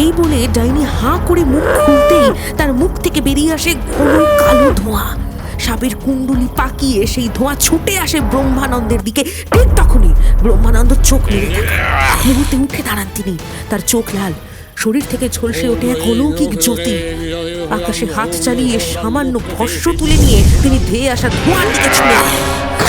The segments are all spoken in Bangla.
এই বলে ডাইনি হাঁ করে মুখ খুলতেই তার মুখ থেকে বেরিয়ে আসে ঘন কালো ধোঁয়া। সাপের কুণ্ডুলি পাকিয়ে সেই ধোঁয়া ছুটে আসে ব্রহ্মানন্দের দিকে। ঠিক তখনই ব্রহ্মানন্দ চোখ মেলে তাকান। মুহূর্তে উঠে দাঁড়ান তিনি। তার চোখ লাল, শরীর থেকে ঝলসে ওঠে এক অলৌকিক জ্যোতি। আকাশে হাত চালিয়ে সামান্য ভস্য তুলে নিয়ে তিনি ধেয়ে আসা ধোঁয়ার দিকে ছুড়ে দেন।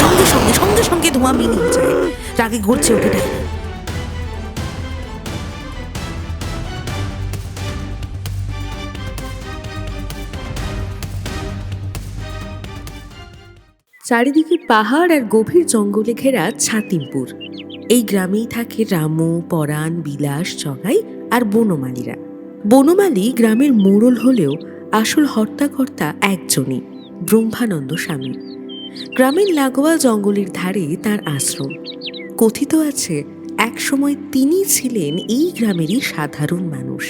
সঙ্গে সঙ্গে সঙ্গে সঙ্গে ধোঁয়া মিলিয়ে যায়। রাগে ঘুরছে ওঠে ডাইনি। চারিদিকে পাহাড় আর গভীর জঙ্গলে ঘেরা ছাতিমপুর। এই গ্রামেই থাকে রামু, পরাণ, বিলাস, জগাই আর বনমালীরা। বনমালী গ্রামের মোড়ল হলেও আসল হর্তাকর্তা একজনই, ব্রহ্মানন্দ স্বামী। গ্রামের লাগোয়া জঙ্গলের ধারে তার আশ্রম। কথিত আছে একসময় তিনি ছিলেন এই গ্রামেরই সাধারণ মানুষ।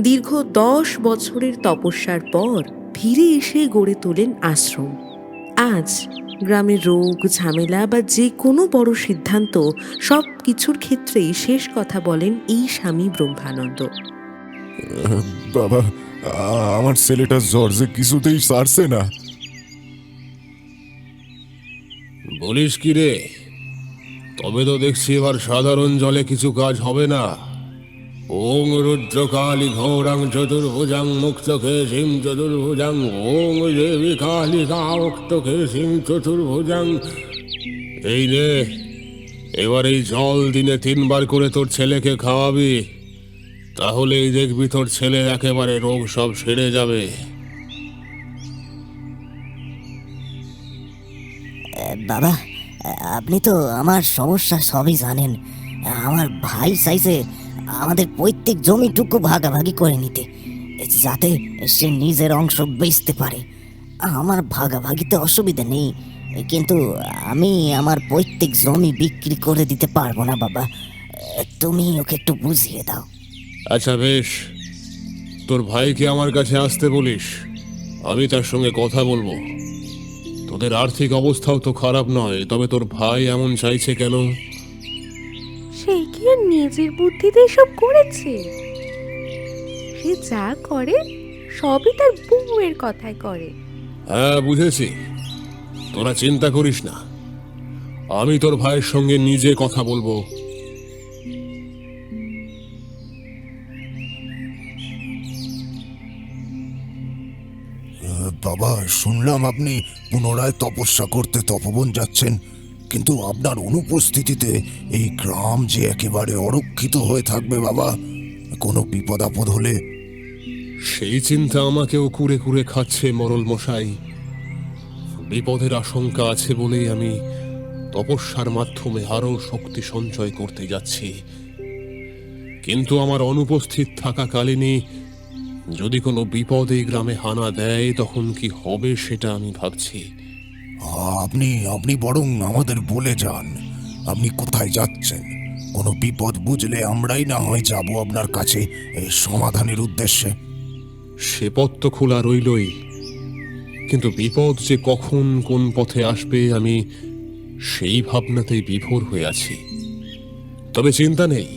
দীর্ঘ 10 বছরের তপস্যার পর ফিরে এসে গড়ে তোলেন আশ্রম। আজ গ্রামের রোগ, ঝামেলা বা যে কোনো বড় সিদ্ধান্ত সব কিছুর ক্ষেত্রেই শেষ কথা বলেন এই স্বামী ব্রহ্মানন্দ। বাবা, আমার ছেলেটা জ্বর যে কিছুতেই সারছে না। বলিস কি রে? তবে তো দেখছি এবার সাধারণ জলে কিছু কাজ হবে না। ওং রুদ্রকালী ঘোরাং চতুর্ভুজাং মুক্তকে সিং চতুর্ভুজাং ওং দেবী কালিকা মুক্তকে সিং চতুর্ভুজাং। এই রে, এবার এই জল দিনে 3 বার করে তোর ছেলেকে খাওয়াবি, তাহলেই দেখবি তোর ছেলের একেবারে রোগ সব সেরে যাবে। বাবা, আপনি তো আমার সমস্যা সবই জানেন। আমার ভাই চাইছে আমাদের পৈতৃক জমিটুকু ভাগাভাগি করে নিতে, যাতে সে নিজের অংশ বেচতে পারে। আমার ভাগাভাগিতে অসুবিধা নেই, কিন্তু আমি আমার পৈতৃক জমি বিক্রি করে দিতে পারবো না বাবা। তুমি ওকে একটু বুঝিয়ে দাও। আচ্ছা বেশ, তোর ভাইকে আমার কাছে আসতে বলিস, আমি তার সঙ্গে কথা বলবো। তোদের আর্থিক অবস্থাও তো খারাপ নয়, তবে তোর ভাই এমন চাইছে কেন? সে কি আর নিজের বুদ্ধিতে সব করেছে? সে যা করে সবই তার বউয়ের কথায় করে। হ্যাঁ বুঝেছি, তোরা চিন্তা করিস না, আমি তোর ভাইয়ের সঙ্গে নিজে কথা বলবো। বাবা, শুনলাম আপনি পুনরায় তপস্যা করতে তপবন যাচ্ছেন, কিন্তু আপনার অনুপস্থিতিতে এই গ্রাম যে একেবারে অরক্ষিত হয়ে থাকবে বাবা। কোনো বিপদ আপদ হলে। সেই চিন্তা আমাকেও কুরে কুরে খাচ্ছে মোড়ল মশাই। বিপদের আশঙ্কা আছে বলেই আমি তপস্যার মাধ্যমে আরো শক্তি সঞ্চয় করতে যাচ্ছি। কিন্তু আমার অনুপস্থিত থাকাকালীনই যদি কোনো বিপদ এই গ্রামে হানা দেয়, তখন কি হবে সেটা আমি ভাবছি। আপনি আপনি বরং আমাদের বলে যান, আপনি কোথায় যাচ্ছেন। কোনো বিপদ বুঝলে আমরাই না হয় যাব আপনার কাছে এই সমাধানের উদ্দেশ্যে। সে পথ তো খোলা রইলই, কিন্তু বিপদ যে কখন কোন পথে আসবে আমি সেই ভাবনাতেই বিভোর হয়ে আছি। তবে চিন্তা নেই,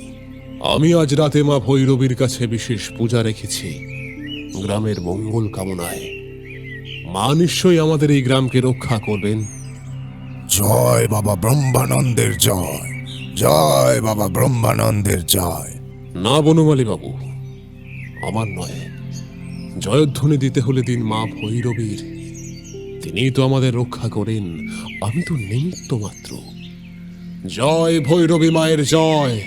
আমি আজ রাতে মা ভৈরবীর কাছে বিশেষ পূজা রেখেছি গ্রামের মঙ্গল কামনায়। মা নিশ্চয়ই আমাদের এই গ্রামকে রক্ষা করবেন। জয় বাবা ব্রহ্মানন্দের জয়, জয় বাবা ব্রহ্মানন্দের জয়। না বনমালী বাবু, আমার নয়, জয়ধ্বনি দিতে হলে দিন মা ভৈরবীর। তিনিই তো আমাদের রক্ষা করেন, আমি তো নিমিত্ত মাত্র। জয় ভৈরবী মায়ের জয়।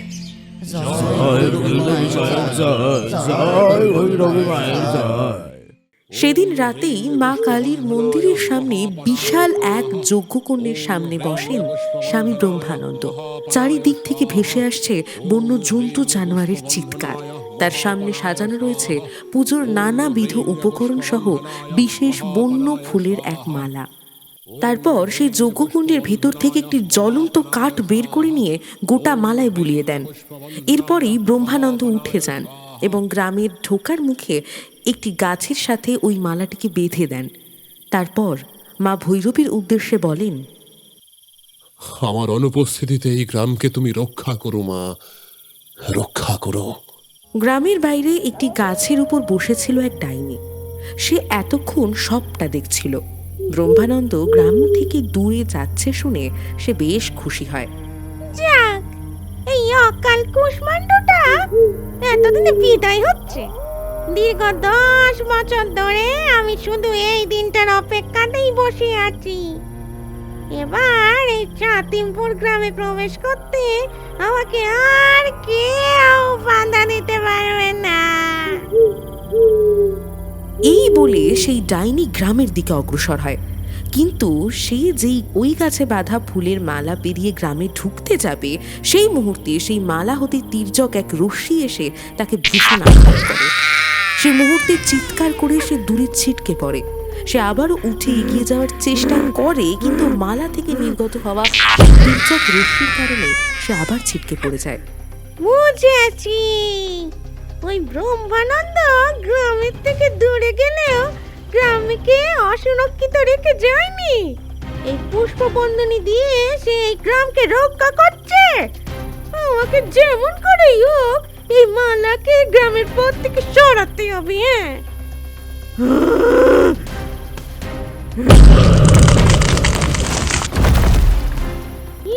সেদিন রাতেই মা কালীর মন্দিরের সামনে বিশাল এক যজ্ঞকুণ্ডের সামনে বসেন স্বামী ব্রহ্মানন্দ। চারিদিক থেকে ভেসে আসছে বন্য জন্তু জানোয়ারের চিৎকার। তার সামনে সাজানো রয়েছে পুজোর নানাবিধ উপকরণ সহ বিশেষ বন্য ফুলের এক মালা। তারপর সেই যজ্ঞকুণ্ডের ভেতর থেকে একটি জ্বলন্ত কাঠ বের করে নিয়ে গোটা মালায় বুলিয়ে দেন। এরপরেই ব্রহ্মানন্দ উঠে যান এবং গ্রামের ঢোকার মুখে একটি গাছের সাথে ওই মালাটিকে বেঁধে দেন। তারপর মা ভৈরবীর উদ্দেশ্যে বলেন, আমার অনুপস্থিতিতে এই গ্রামকে তুমি রক্ষা করো মা, রক্ষা করো। গ্রামের বাইরে একটি গাছের উপর বসেছিল এক ডাইনি। সে এতক্ষণ সবটা দেখছিল। ব্রহ্মানন্দ গ্রাম থেকে দূরে যাচ্ছে শুনে সে বেশ খুশি হয়। যাক, এই অকাল কুষ্মাণ্ডটা এতদিনে বিদায় হচ্ছে। দীর্ঘ 10 বছর ধরে আমি শুধু এই দিনটার অপেক্ষাতেই বসে আছি। এবার এই ছাতিমপুর গ্রামে প্রবেশ করতে আমাকে আর কেউ বাধা দিতে পারবে না। এই বলে সেই ডাইনি গ্রামের দিকে অগ্রসর হয়। কিন্তু সে যেই ওই গাছে বাঁধা ফুলের মালা পেরিয়ে গ্রামে ঢুকতে যাবে, সেই মুহূর্তে সেই মালা হতে তির্যক এক রশ্মি এসে তাকে ভীষণ আঘাত করে। সে মুহূর্তে চিৎকার করে সে দূরে ছিটকে পড়ে। সে আবারও উঠে এগিয়ে যাওয়ার চেষ্টা করে, কিন্তু মালা থেকে নির্গত হওয়া তির্যক রশ্মির কারণে সে আবার ছিটকে পড়ে যায়। বুঝেছি, ওই ব্রহ্মানন্দ গ্রামের থেকে দূরে গেলেও গ্রামকে অসুরক্ষিত রেখে যায়নি। এই পুষ্পবন্ধনী দিয়ে সে এই গ্রামকে রক্ষা করছে। আমাকে যেমন করেই হোক এই মালাকে গ্রামের পথ থেকে সরাতে হবে।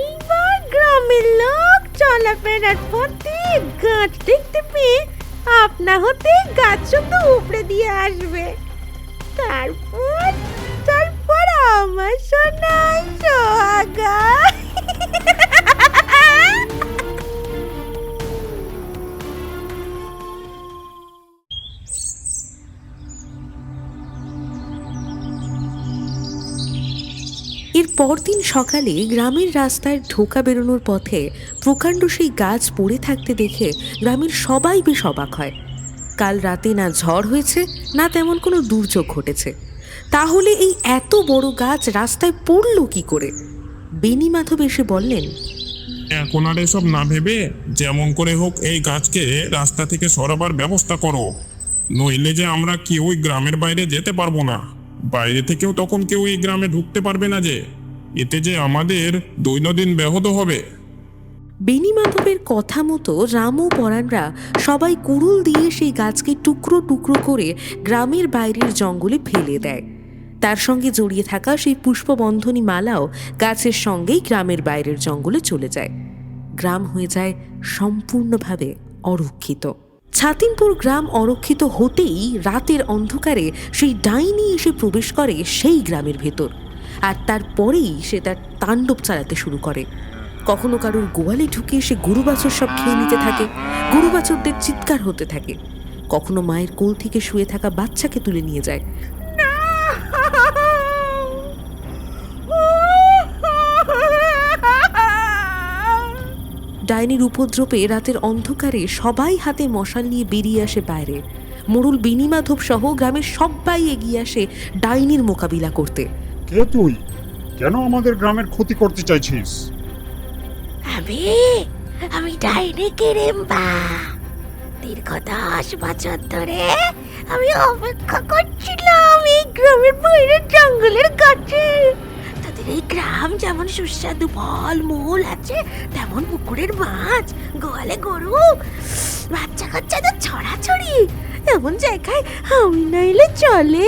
এইবার গ্রামের লোক চলাফেরার পথে গাছ দেখতে পেয়ে আপনা হতে গাছ শুধু উপড়ে দিয়ে আসবে। তারপর তারপর আমার সোনাই সোহাগা। এর পরদিন সকালে গ্রামের রাস্তায় ঢোকা বেরোনোর পথে প্রকাণ্ড সেই গাছ পড়ে থাকতে দেখে গ্রামের সবাই বেশ অবাক হয়। কাল রাতে না ঝড় হয়েছে, না তেমন কোনো দুর্যোগ ঘটেছে, তাহলে এই এত বড় গাছ রাস্তায় পড়ল কি করে? বেনি মাধব এসে বললেন, এখন আর এসব না ভেবে যেমন করে হোক এই গাছকে রাস্তা থেকে সরাবার ব্যবস্থা করো, নইলে যে আমরা কেউই গ্রামের বাইরে যেতে পারবো না। বাইরে থেকেও তখন কেউ এই গ্রামে ঢুকতে পারবে না, যে এতে যে আমাদের দৈনন্দিন ব্যাহত হবে। বেনি মাধবের কথা মতো রাম ও পরাণরা সবাই কুড়ুল দিয়ে সেই গাছকে টুকরো টুকরো করে গ্রামের বাইরের জঙ্গলে ফেলে দেয়। তার সঙ্গে জড়িয়ে থাকা সেই পুষ্পবন্ধনী মালাও গাছের সঙ্গেই গ্রামের বাইরের জঙ্গলে চলে যায়। গ্রাম হয়ে যায় সম্পূর্ণভাবে অরক্ষিত। ছাতিমপুর গ্রাম অরক্ষিত হতেই রাতের অন্ধকারে সেই ডাইনি এসে প্রবেশ করে সেই গ্রামের ভেতর, আর তারপরেই সে তার তাণ্ডব চালাতে শুরু করে। কখনো কারোর গোয়ালে ঢুকে সে গরু বাছুর সব খেয়ে নিতে থাকে, গরু বাছুরদের চিৎকার হতে থাকে। কখনো মায়ের কোল থেকে শুয়ে থাকা বাচ্চাকে তুলে নিয়ে যায়। ডাইনির উপদ্রবে রাতের অন্ধকারে সবাই হাতে মশাল নিয়ে বেরিয়ে আসে বাইরে। মোড়ল বেনি মাধব সহ গ্রামের সবাই এগিয়ে আসে ডাইনির মোকাবিলা করতে। কে তুই? কেন আমাদের গ্রামের ক্ষতি করতে চাইছিস? আমি ডাইনি কিরিম্বা। দীর্ঘ 10 বছর ধরে আমি অপেক্ষা করছিলাম এই গ্রামের বাইরের জঙ্গলের কাছে। তোদের এই গ্রাম যেমন সুস্বাদু ফল মূল আছে, তেমন পুকুরের মাছ, গোয়ালে গরু, বাচ্চা কাচ্চাদের ছড়াছড়ি, এমন জায়গায় আমি না এলে চলে?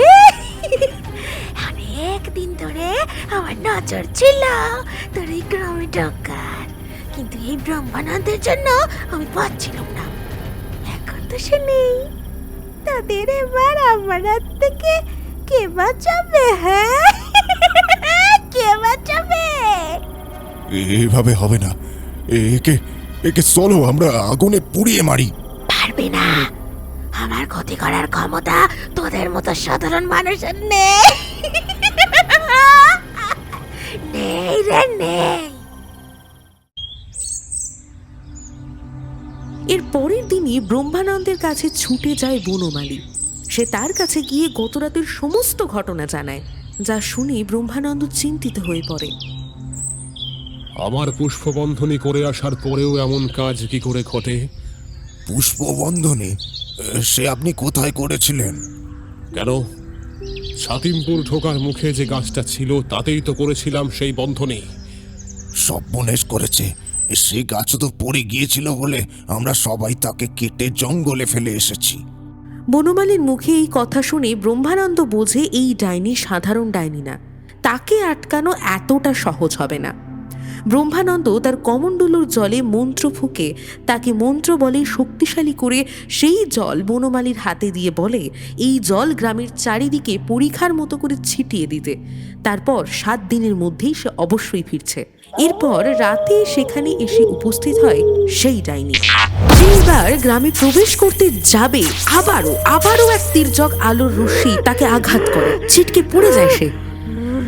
অনেক দিন ধরে আমার নজর ছিল তোর এই গ্রামে ঢোকার, কিন্তু এই ব্রহ্মানন্দের জন্য আমি পাচ্ছিলাম না। এখন তো সে নেই, তাদের এবার আমার হাত থেকে কে বাঁচাবে? হ্যাঁ, কে বাঁচাবে? এভাবে হবে না, একে একে চলো আমরা আগুনে পুড়িয়ে মারি। পারবে না, আমার ক্ষতি করার ক্ষমতা তোদের মতো সাধারণ মানুষের নেই। নেই রে নেই। এর পরের দিনই ব্রহ্মানন্দের কাছে ছুটে যায় বনমালী। সে তার কাছে গিয়ে গতরাতের সমস্ত ঘটনা জানায়, যা শুনে ব্রহ্মানন্দ চিন্তিত হয়ে পড়ে। আমার পুষ্পবন্ধনী করে আসার পরেও এমন কাজ কি করে ঘটে? পুষ্পবন্ধনী? সে আপনি কোথায় করেছিলেন? কেন, ছাতিমপুর ঢোকার মুখে যে গাছটা ছিল তাতেই তো করেছিলাম সেই বন্ধনী। সর্বনেশ করেছে, সেই গাছ তো পড়ে গিয়েছিল বলে আমরা সবাই তাকে কেটে জঙ্গলে ফেলে এসেছি। বনমালীর মুখে এই কথা শুনে ব্রহ্মানন্দ বোঝে এই ডাইনি সাধারণ ডাইনি না, তাকে আটকানো এতটা সহজ হবে না। ব্রহ্মানন্দ তার কমণ্ডলুর জলে মন্ত্র ফুঁকে তাকে মন্ত্র বলে শক্তিশালী করে সেই জল বনমালীর হাতে দিয়ে বলে এই জল গ্রামের চারিদিকে পরীক্ষার মতো করে ছিটিয়ে দিতে। তারপর 7 দিনের মধ্যেই সে অবশ্যই ফিরছে। এরপর রাতে সেখানে এসে উপস্থিত হয় সেই ডাইনি। এইবার গ্রামে প্রবেশ করতে যাবে, আবারও এক তির্যক আলোর রশ্মি তাকে আঘাত করে, ছিটকে পড়ে যায় সে।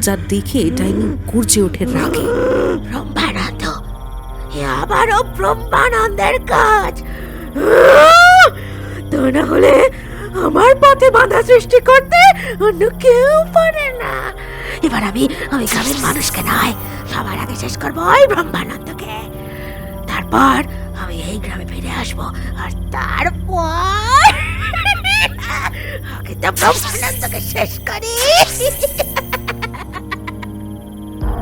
যা দেখে ডাইনি গর্জে ওঠে রাগে। ব্রহ্মানন্দ, এ আবারও ব্রহ্মানন্দের কাজ। তা না হলে আমার পথে বাধা সৃষ্টি করতে অন্য কেউ পারে না। এবার আমি গ্রামের মানুষকে নয়, সবার আগে শেষ করবো ওই ব্রহ্মানন্দকে। তারপর আমি এই গ্রামে ফিরে আসবো, আর তারপর আগে তো ব্রহ্মানন্দকে শেষ করি।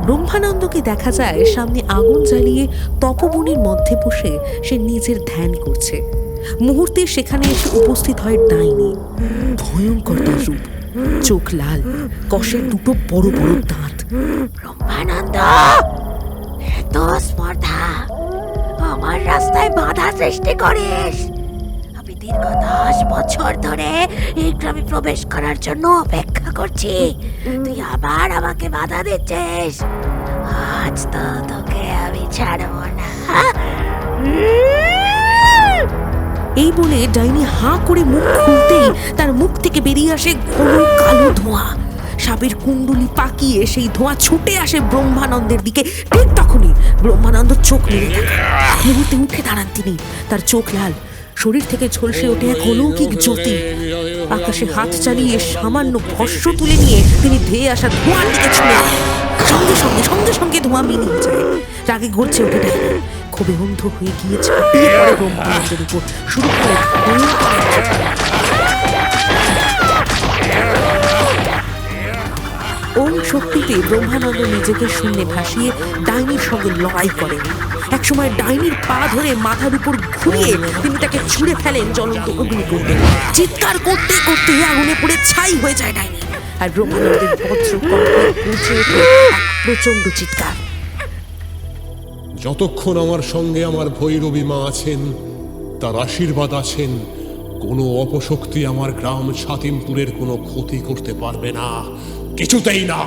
ব্রহ্মানন্দকে দেখা যায় সামনে আগুন জ্বালিয়ে তপবনের মধ্যে বসে সে নিজের ধ্যান করছে। মুহূর্তে সেখানে এসে উপস্থিত হয় ডাইনি। ভয়ঙ্কর তার রূপ, চোখ লাল, কষের দুটো বড় বড় দাঁত। ব্রহ্মানন্দ, এত স্পর্ধা, আমার রাস্তায় বাধা সৃষ্টি করিস। আমি দীর্ঘ 10 বছর ধরে এই গ্রামে প্রবেশ করার জন্য অপেক্ষা করছি, তুই আবার আমাকে বাধা দিচ্ছিস। আজ তো তোকে আমি ছাড়বো না। এই বলে ডাইনি হাঁ করে মুখ খুলতেই তার মুখ থেকে বেরিয়ে আসে ঘন কালো ধোঁয়া। সাপের কুণ্ডলি পাকিয়ে সেই ধোঁয়া ছুটে আসে ব্রহ্মানন্দের দিকে। ঠিক তখনই ব্রহ্মানন্দ চোখ মেলে থাকে। মুহূর্তে উঠে দাঁড়ান তিনি। তার চোখ লাল, শরীর থেকে ঝলসে ওঠে এক অলৌকিক জ্যোতি। আকাশে হাত চালিয়ে সামান্য ভস্য তুলে নিয়ে তিনি ধেয়ে আসা ধোঁয়ার দিকে ছুঁড়ে দেন। সঙ্গে সঙ্গে ধোঁয়া মিলিয়ে যায়। রাগে গর্জে ওঠে ডাইনি, ক্ষোভে অন্ধ হয়ে গিয়ে ঝাঁপিয়ে পড়ে ব্রহ্মানন্দের উপর। শুরু করে ভয়ঙ্কর এক যুদ্ধ। ওম শক্তিতে ব্রহ্মানন্দ নিজেকে শূন্যে ভাসিয়ে ডাইনির সঙ্গে লড়াই করেন। একসময় ডাইনির পা ধরে মাথার উপর ঘুরিয়ে তিনি তাকে ছুঁড়ে ফেলেন জ্বলন্ত অগ্নিকুণ্ডে। চিৎকার করতে করতে আগুনে পড়ে ছাই হয়ে যায় ডাইনি। আর ব্রহ্মানন্দের বজ্র কণ্ঠে গর্জে ওঠে এক প্রচণ্ড চিৎকার। যতক্ষণ আমার সঙ্গে আমার ভৈরবী মা আছেন, তার আশীর্বাদ আছেন, কোনো অপশক্তি আমার গ্রাম ছাতিমপুরের কোনো ক্ষতি করতে পারবে না, কিছুতেই না।